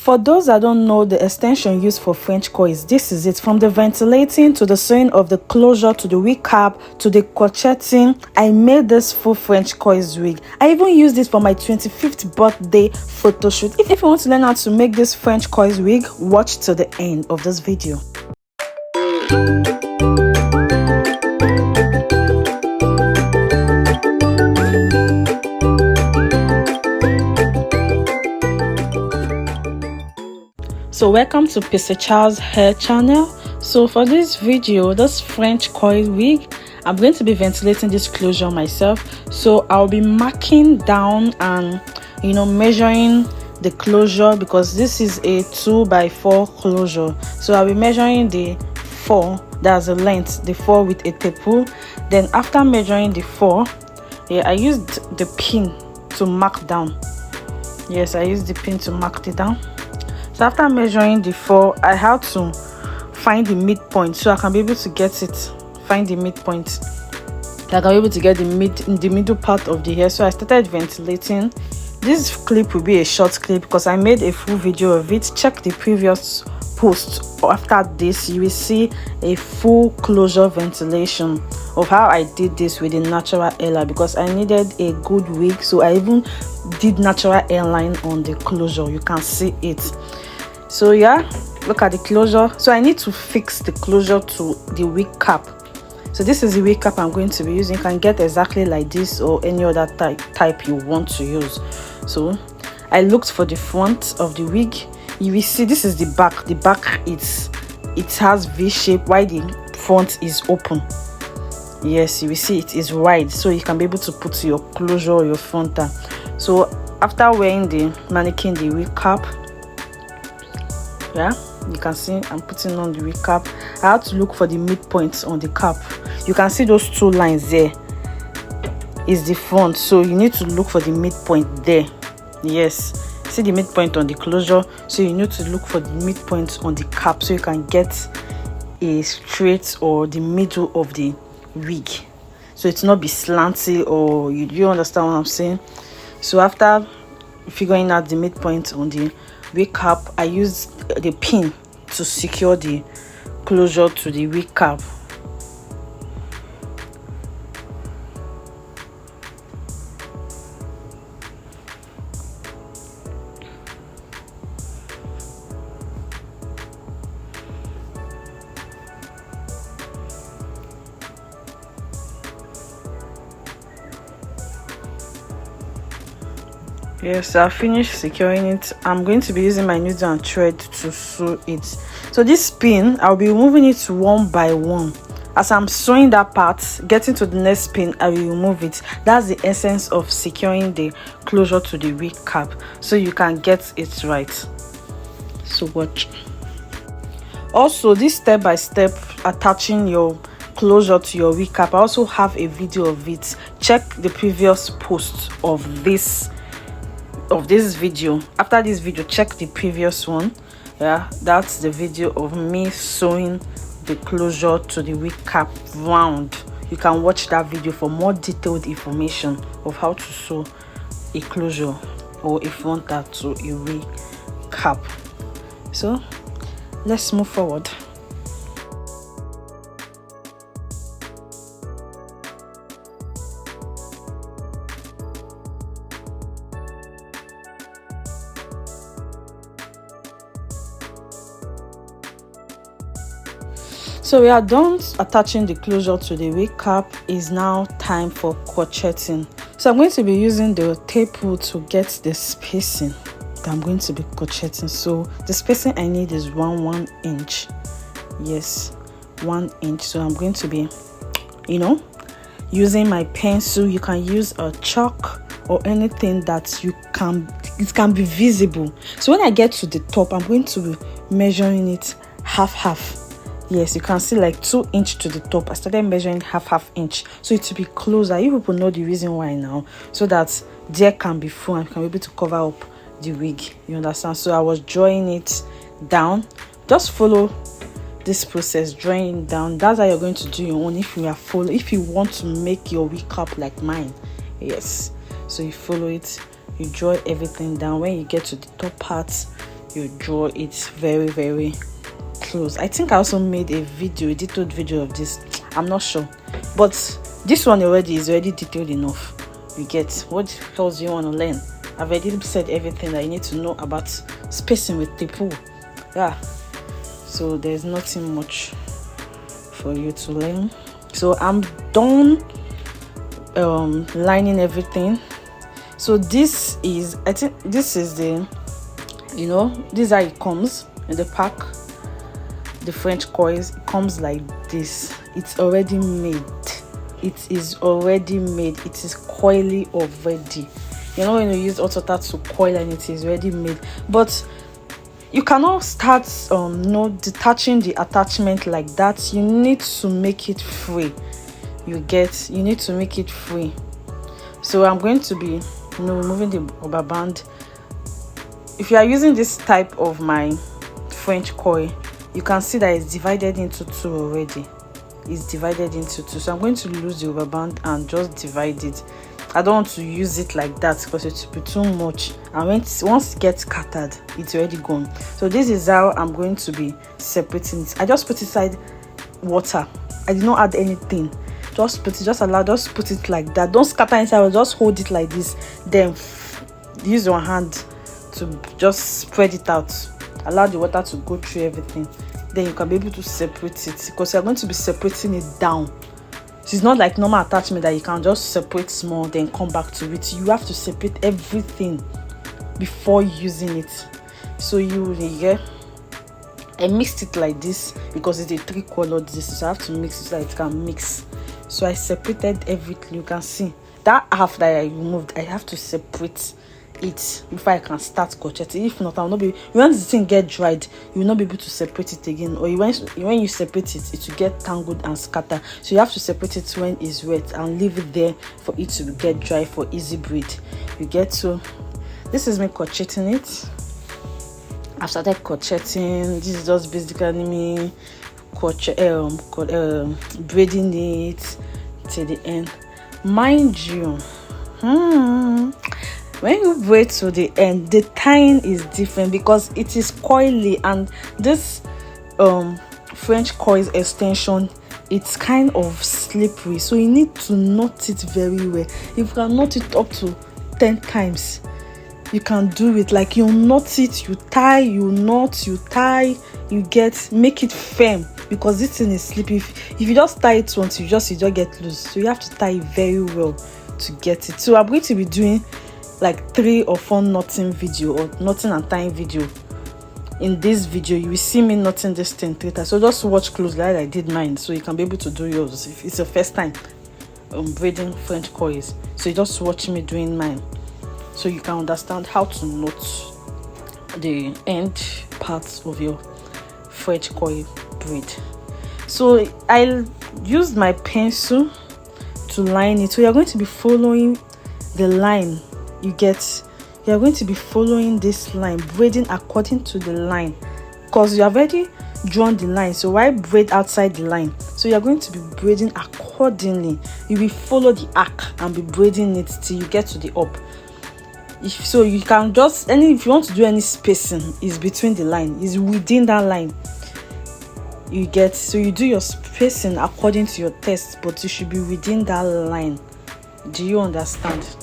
For those that don't know the extension used for French coils, this is it. From the ventilating to the sewing of the closure to the wig cap to the crocheting, I made this full French coils wig. I even used this for my 25th birthday photo shoot. If you want to learn how to make this French coils wig, watch to the end of this video. So welcome to PC Charles hair channel. So for this video, this French coil wig, I'm going to be ventilating this closure myself. So I'll be marking down and measuring the closure, because this is a 2x4 closure. So I'll be measuring the 4, that's the length, the 4 with a tape rule. Then after measuring the 4, I used the pin to mark down. Yes, I used the pin to mark it down. So after measuring the 4, I had to find the midpoint so I can be able to get it. Find the midpoint. So I can be able to get the middle part of the hair. So I started ventilating. This clip will be a short clip because I made a full video of it. Check the previous post. After this, you will see a full closure ventilation of how I did this with the natural hairline, because I needed a good wig. So I even did natural hairline on the closure. You can see it. So yeah, look at the closure. So I need to fix the closure to the wig cap. So this is the wig cap I'm going to be using. You can get exactly like this or any other type you want to use. So I looked for the front of the wig. You will see this is the back. The back it has V shape while the front is open. Yes, you will see it is wide, so you can be able to put your closure or your frontal. So after wearing the mannequin, the wig cap, yeah, you can see I'm putting on the wig cap. I had to look for the midpoint on the cap. You can see those two lines there is the front, so you need to look for the midpoint there. Yes, see the midpoint on the closure, so you need to look for the midpoint on the cap so you can get a straight or the middle of the wig, so it's not be slanty, or you understand what I'm saying. So after figuring out the midpoint on the wig cap, I used the pin to secure the closure to the wig cap. Yes, I finished securing it. I'm going to be using my needle and thread to sew it. So this pin, I'll be removing it one by one. As I'm sewing that part, getting to the next pin, I will remove it. That's the essence of securing the closure to the wig cap, so you can get it right. So watch. Also, this step by step attaching your closure to your wig cap, I also have a video of it. Check the previous post of this video. After this video, check the previous one. Yeah, that's the video of me sewing the closure to the wig cap round. You can watch that video for more detailed information of how to sew a closure or a frontal to a wig cap. So let's move forward. So we are done attaching the closure to the wig cap. Is now time for crocheting. So I'm going to be using the tape rule to get the spacing that I'm going to be crocheting. So the spacing I need is 1 inch. Yes, 1 inch. So I'm going to be using my pencil. You can use a chalk or anything that it can be visible. So when I get to the top, I'm going to be measuring it half. Yes, you can see like 2 inch to the top. I started measuring half inch, so it will be closer. You people know the reason why now, so that there can be full and can be able to cover up the wig. You understand? So I was drawing it down. Just follow this process, drawing it down. That's how you're going to do your own if you want to make your wig cap like mine. Yes, so you follow it, you draw everything down. When you get to the top part, you draw it very, very close. I think I also made a detailed video of this. I'm not sure, but this one is already detailed enough. You get, what else do you want to learn? I've already said everything that you need to know about spacing with the pool. Yeah, so there's nothing much for you to learn. So I'm done lining everything. So this is, I think this is the, this is how it comes in the pack. The French coils, it comes like this. It's already made. It is already made. It is coily already. When you use auto tat to coil, and it is already made. But you cannot start detaching the attachment like that. You need to make it free. You need to make it free. So I'm going to be removing the rubber band. If you are using this type of my French coil, you can see that it's divided into two already. It's divided into two. So I'm going to lose the rubber band and just divide it. I don't want to use it like that because it will be too much, and once it gets scattered, it's already gone. So this is how I'm going to be separating it. I just put inside water. I did not add anything. Just put it like that. Don't scatter inside. Just hold it like this. Then use your hand to just spread it out. Allow the water to go through everything. Then you can be able to separate it, because you're going to be separating it down. It's not like normal attachment that you can just separate small then come back to it. You have to separate everything before using it. So I mixed it like this because it's a 3-colored this, so I have to mix it so that it can mix. So I separated everything. You can see that half that I removed, I have to separate it before I can start crocheting. If not, I will not be. Once the thing get dried, you will not be able to separate it again, or when you separate it, it will get tangled and scatter. So you have to separate it when it's wet and leave it there for it to get dry for easy braid. You get. So this is me crocheting it. I've started crocheting. This is just basically me braiding it to the end. Mind you, when you braid to the end, the tying is different because it is coily, and this French coils extension, it's kind of slippery, so you need to knot it very well. If you can knot it up to 10 times, you can do it. Like, you knot it, you tie, you knot, you tie, make it firm, because this thing is slippery. If you just tie it once, you just get loose. So you have to tie it very well to get it. So I'm going to be doing like 3 or 4 knotting video, or knotting and tying video. In this video, you will see me knotting this thing 3 times. So just watch closely like I did mine, so you can be able to do yours if it's your first time braiding French coils. So you just watch me doing mine, so you can understand how to knot the end parts of your French coil braid. So I'll use my pencil to line it. So you're going to be following the line. You're going to be following this line, braiding according to the line, because you have already drawn the line. So why braid outside the line? So you're going to be braiding accordingly. You will follow the arc and be braiding it till you get to the up. If you can just if you want to do any spacing, is between the line, is within that line. So you do your spacing according to your test, but you should be within that line. Do you understand?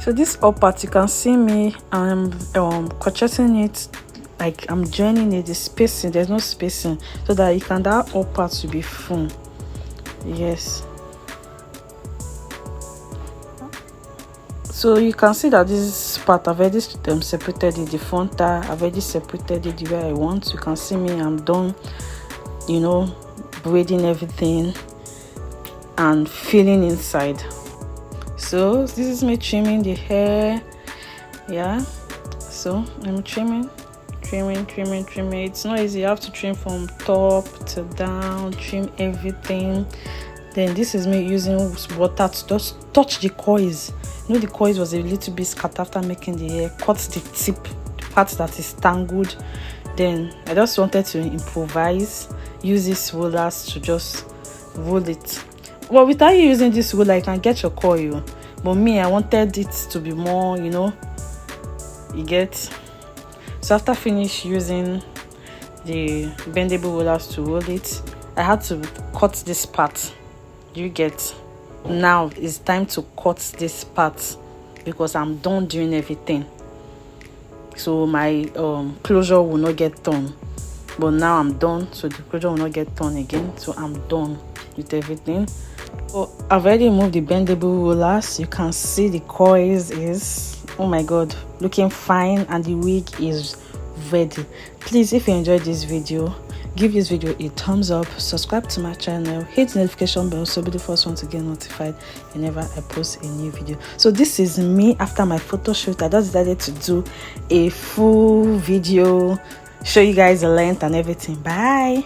So this up part, you can see me crocheting it, like I'm joining it, the spacing, there's no spacing, so that you can, that up part to be full. Yes, so you can see that this part I've already separated it, the frontal I've already separated it the way I want. You can see me, I'm done, you know, braiding everything and filling inside. So this is me trimming the hair. Yeah, so I'm trimming. It's not easy. You have to trim from top to down, trim everything. Then this is me using water to just touch the coils. You know, the coils was a little bit scattered after making the hair. Cut the tip, the part that is tangled. Then I just wanted to improvise, use these rollers to just roll it. Well, without you using this roller, you can get your coil. But me, I wanted it to be more, you know, you get. So after finish using the bendable rollers to roll it, I had to cut this part. You get. Now it's time to cut this part because I'm done doing everything. So my closure will not get torn. But now I'm done, so the closure will not get torn again. So I'm done with everything. So I've already moved the bendable rollers. You can see the coils is, oh my god, looking fine, and the wig is ready. Please, if you enjoyed this video, give this video a thumbs up, subscribe to my channel, hit the notification bell so be the first one to get notified whenever I post a new video. So this is me after my photo shoot. I just decided to do a full video, show you guys the length and everything. Bye.